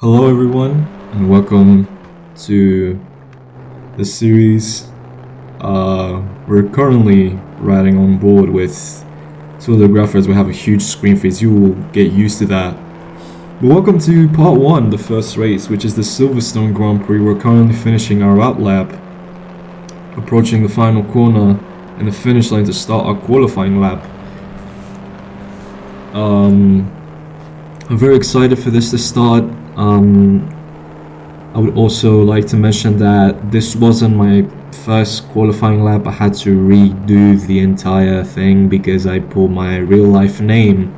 Hello, everyone, and welcome to the series. We're currently riding on board with two of the graphers. We have a huge screen face. You will get used to that. But welcome to part one, the first race, which is the Silverstone Grand Prix. We're currently finishing our out lap, approaching the final corner and the finish line to start our qualifying lap. I'm very excited for this to start. I would also like to mention that this wasn't my first qualifying lap. I had to redo the entire thing because I put my real life name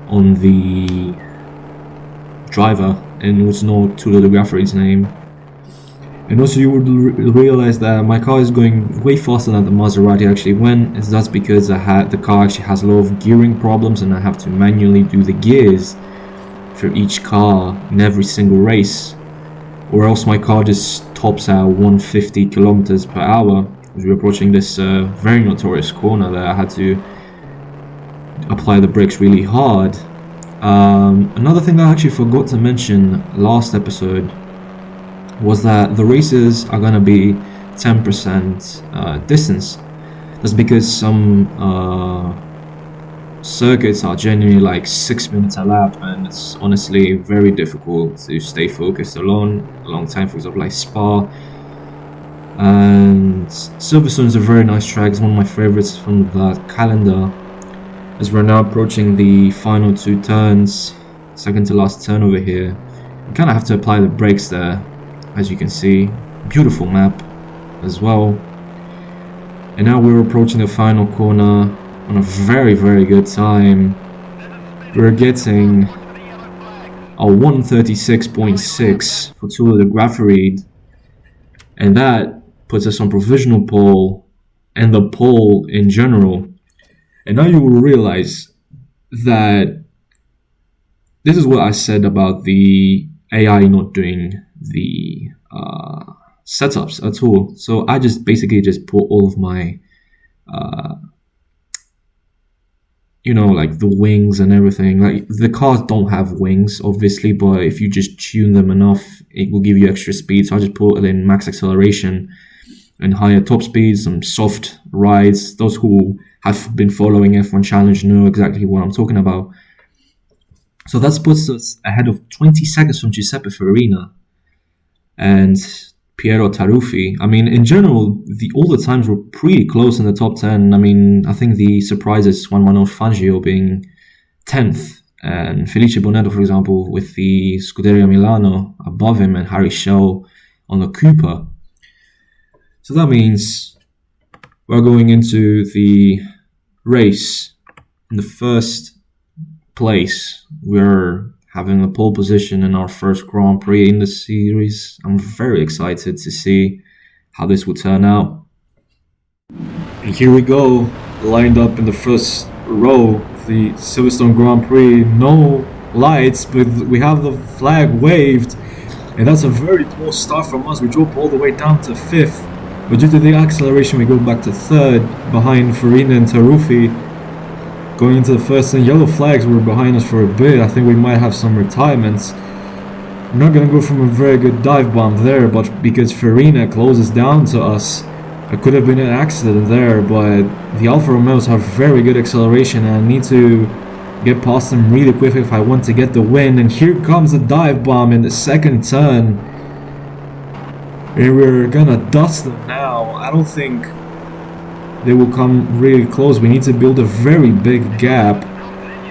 on the driver and it was not Tullio De Gafferi's name. And also you would realize that my car is going way faster than the Maserati actually went. That's because the car actually has a lot of gearing problems and I have to manually do the gears for each car in every single race, or else my car just tops at 150 kilometers per hour as we're approaching this very notorious corner that I had to apply the brakes really hard. Another thing that I actually forgot to mention last episode was that the races are gonna be 10% distance. That's because some circuits are genuinely like 6 minutes a lap, and it's honestly very difficult to stay focused a long time. For example, like Spa and Silverstone is a very nice track. It's one of my favorites from that calendar. As we're now approaching the final two turns, second to last turn over here, you kind of have to apply the brakes there, as you can see. Beautiful map as well. And now we're approaching the final corner on a very good time. We're getting a 136.6 for Tullio De Gafferi, and that puts us on provisional pole and the pole in general. And now you will realize that this is what I said about the AI not doing the setups at all. So I just basically put all of my like the wings and everything. Like the cars don't have wings obviously, but if you just tune them enough it will give you extra speed. So I just put it in max acceleration and higher top speeds, some soft rides. Those who have been following F1 Challenge know exactly what I'm talking about. So that puts us ahead of 20 seconds from Giuseppe Farina and Piero Taruffi. I mean, in general, all the times were pretty close in the top 10. I mean, I think the surprise is Juan Manuel Fangio being 10th, and Felice Bonetto, for example, with the Scuderia Milano above him, and Harry Schell on the Cooper. So that means we're going into the race in the first place. We're having a pole position in our first Grand Prix in the series. I'm very excited to see how this will turn out. And here we go, lined up in the first row of the Silverstone Grand Prix. No lights, but we have the flag waved, and that's a very poor start from us. We drop all the way down to 5th, but due to the acceleration we go back to 3rd behind Farina and Taruffi. Going into the first, and yellow flags were behind us for a bit. I think we might have some retirements. We're not going to go from a very good dive bomb there, but because Farina closes down to us, it could have been an accident there, but the Alfa Romeos have very good acceleration and I need to get past them really quick if I want to get the win. And here comes the dive bomb in the second turn. And we're going to dust them now. I don't think they will come really close. We need to build a very big gap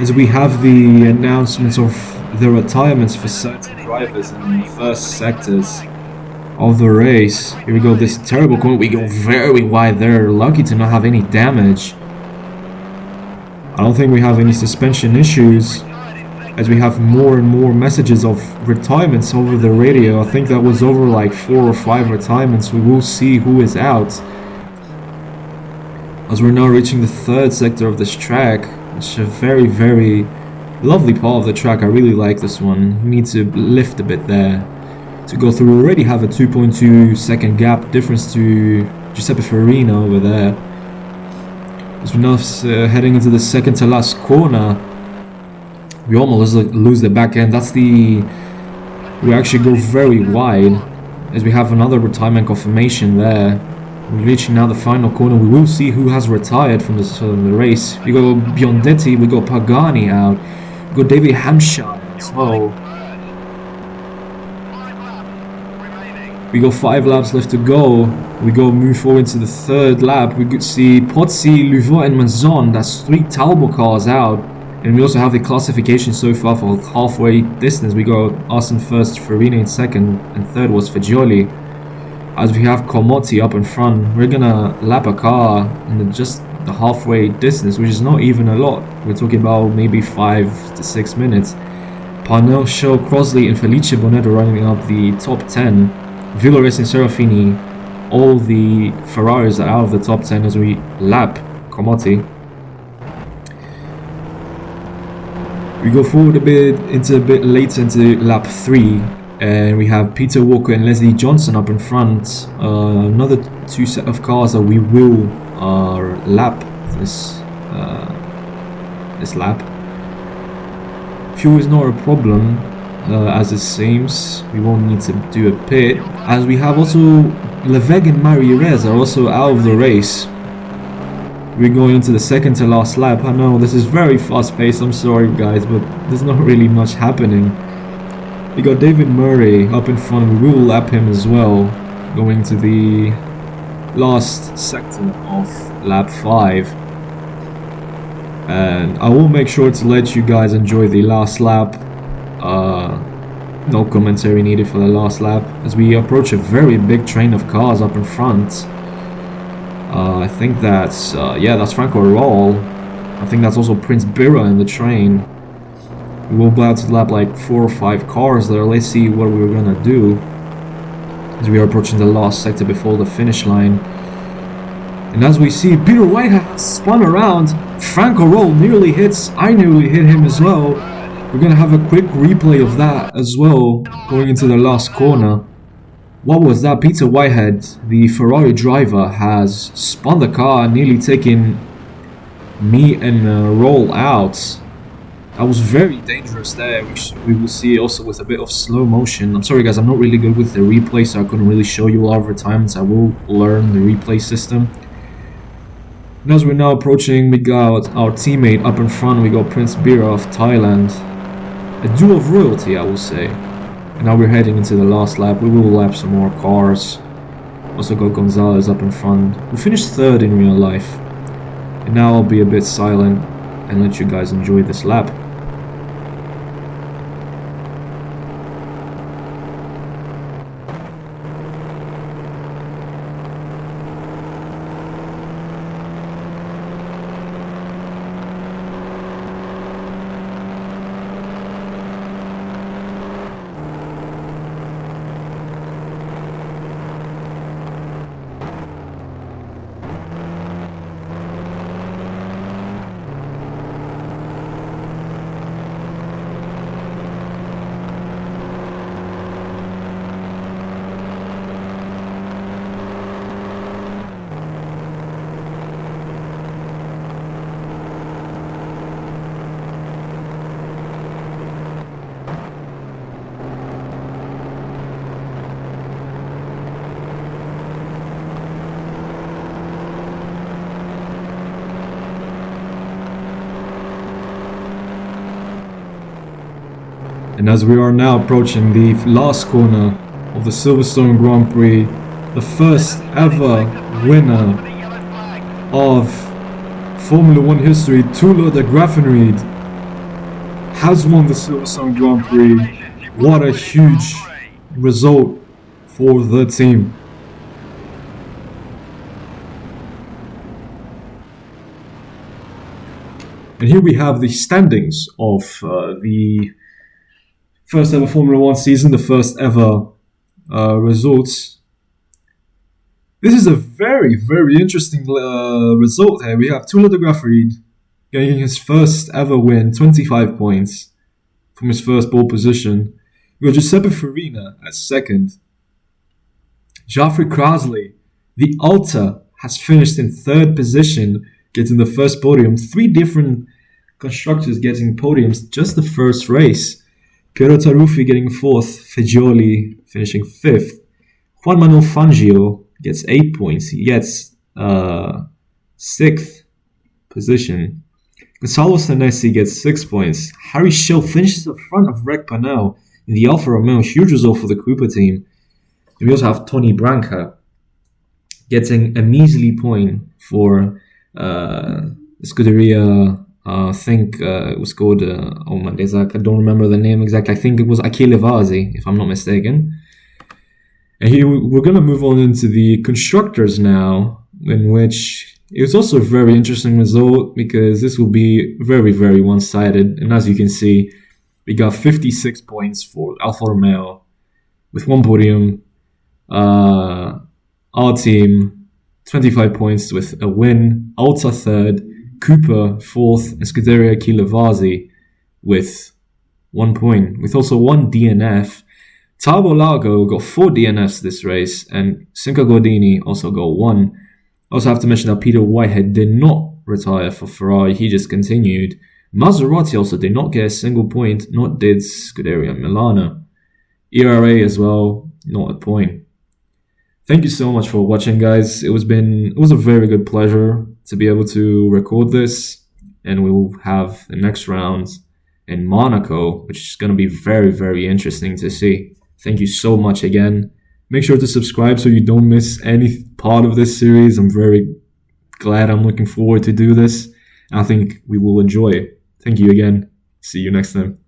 as we have the announcements of the retirements for certain drivers in the first sectors of the race. Here we go, this terrible corner. We go very wide there. Lucky to not have any damage. I don't think we have any suspension issues as we have more and more messages of retirements over the radio. I think that was over like 4 or 5 retirements. We will see who is out. As we're now reaching the third sector of this track, which is a very lovely part of the track. I really like this one. We need to lift a bit there to go through. We already have a 2.2 second gap difference to Giuseppe Farina over there. As we're now heading into the second to last corner, we almost lose the back end. That's the We actually go very wide as we have another retirement confirmation there. We're reaching now the final corner. We will see who has retired from the race. We go Biondetti, we got Pagani out, we got David Hampshire as well. We got 5 laps left to go. We go move forward to the 3rd lap. We could see Pozzi, Louvois and Mazon. That's 3 Talbot cars out. And we also have the classification so far for halfway distance. We got Austin first, Farina in second, and third was Fagioli. As we have Comotti up in front, we're gonna lap a car in just the halfway distance, which is not even a lot. We're talking about maybe 5 to 6 minutes. Parnell, Shaw, Crosley and Felice Bonetto running up the top 10. Villores and Serafini, all the Ferraris are out of the top 10 as we lap Comotti. We go forward a bit later into lap 3, and we have Peter Walker and Leslie Johnson up in front. Another 2 set of cars that we will lap this lap. Fuel is not a problem. As it seems, we won't need to do a pit, as we have also Leveg and Marierez are also out of the race. We're going into the second to last lap. I know this is very fast paced, I'm sorry guys, but there's not really much happening. We got David Murray up in front, we will lap him as well, going to the last sector of lap 5. And I will make sure to let you guys enjoy the last lap. No commentary needed for the last lap as we approach a very big train of cars up in front. I think that's that's Franco Roll. I think that's also Prince Bira in the train. We will be able to lap like 4 or 5 cars there. Let's see what we're gonna do as we are approaching the last sector before the finish line. And as we see, Peter Whitehead has spun around. Franco Roll nearly hits. I nearly hit him as well. We're going to have a quick replay of that as well, going into the last corner. What was that? Peter Whitehead, the Ferrari driver, has spun the car, nearly taking me and Roll out. That was very dangerous there, which we will see also with a bit of slow motion. I'm sorry guys, I'm not really good with the replay, so I couldn't really show you a lot of retirements. I will learn the replay system. And as we're now approaching, we got our teammate up in front. We got Prince Bira of Thailand. A duel of royalty, I will say. And now we're heading into the last lap. We will lap some more cars. Also got Gonzalez up in front, who finished 3rd in real life. And now I'll be a bit silent and let you guys enjoy this lap. And as we are now approaching the last corner of the Silverstone Grand Prix, the first ever winner of Formula 1 history, Tula de Graffenried, has won the Silverstone Grand Prix. What a huge result for the team. And here we have the standings of the first ever Formula 1 season, the first ever results. This is a very, very interesting result here. We have Tula de Graffenried getting his first ever win, 25 points from his first pole position. We got Giuseppe Farina at second. Geoffrey Crosley, the Alta, has finished in 3rd position, getting the first podium. 3 different constructors getting podiums just the first race. Piero Taruffi getting 4th, Fagioli finishing 5th. Juan Manuel Fangio gets 8 points. He gets 6th position. Gonzalo Sanesi gets 6 points. Harry Schill finishes in front of Reg Panel in the Alfa Romeo. Huge result for the Cooper team. And we also have Tony Branca getting a measly point for Scuderia. I think it was called, oh my days, I don't remember the name exactly. I think it was Achille Vasi, if I'm not mistaken. And here we're going to move on into the constructors now, in which it was also a very interesting result because this will be very, very one-sided. And as you can see, we got 56 points for Alfa Romeo with 1 podium. Our team, 25 points with a win. Alta 3rd. Cooper 4th, and Scuderia Achille Vasi with 1 point, with also 1 DNF. Tabo Largo got 4 DNFs this race, and Cinco Gordini also got 1. Also have to mention that Peter Whitehead did not retire for Ferrari, he just continued. Maserati also did not get a single point, nor did Scuderia Milano. ERA as well, not a point. Thank you so much for watching, guys. It was a very good pleasure to be able to record this, and we will have the next round in Monaco, which is going to be very, very interesting to see. Thank you so much again. Make sure to subscribe so you don't miss any part of this series. I'm very glad. I'm looking forward to do this. I think we will enjoy it. Thank you again. See you next time.